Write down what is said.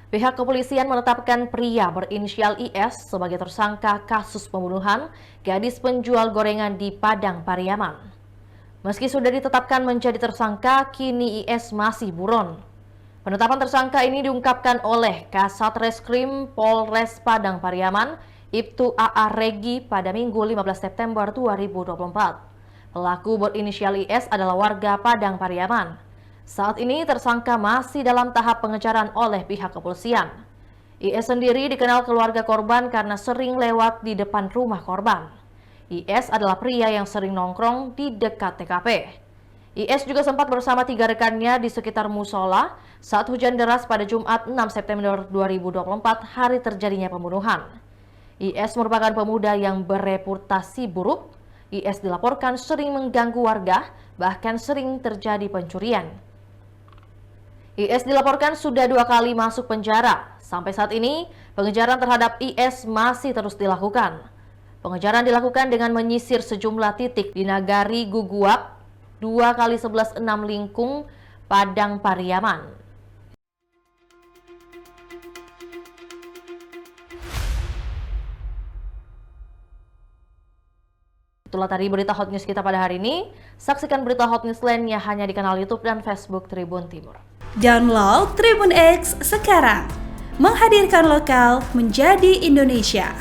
Pihak kepolisian menetapkan pria berinisial IS sebagai tersangka kasus pembunuhan gadis penjual gorengan di Padang Pariaman. Meski sudah ditetapkan menjadi tersangka, kini IS masih buron. Penetapan tersangka ini diungkapkan oleh Kasat Reskrim Polres Padang Pariaman, Ibtu AA Regi pada Minggu 15 September 2024. Pelaku berinisial IS adalah warga Padang Pariaman. Saat ini tersangka masih dalam tahap pengejaran oleh pihak kepolisian. IS sendiri dikenal keluarga korban karena sering lewat di depan rumah korban. IS adalah pria yang sering nongkrong di dekat TKP. IS juga sempat bersama 3 rekannya di sekitar musola saat hujan deras pada Jumat 6 September 2024, hari terjadinya pembunuhan. IS merupakan pemuda yang bereputasi buruk. IS dilaporkan sering mengganggu warga, bahkan sering terjadi pencurian. IS dilaporkan sudah 2 kali masuk penjara. Sampai saat ini, pengejaran terhadap IS masih terus dilakukan. Pengejaran dilakukan dengan menyisir sejumlah titik di Nagari Guguap, 2x11-6 Lingkung, Padang Pariaman. Itulah tadi berita hot news kita pada hari ini. Saksikan berita hot news lainnya hanya di kanal YouTube dan Facebook Tribun Timur. Download Tribun X sekarang, menghadirkan lokal menjadi Indonesia.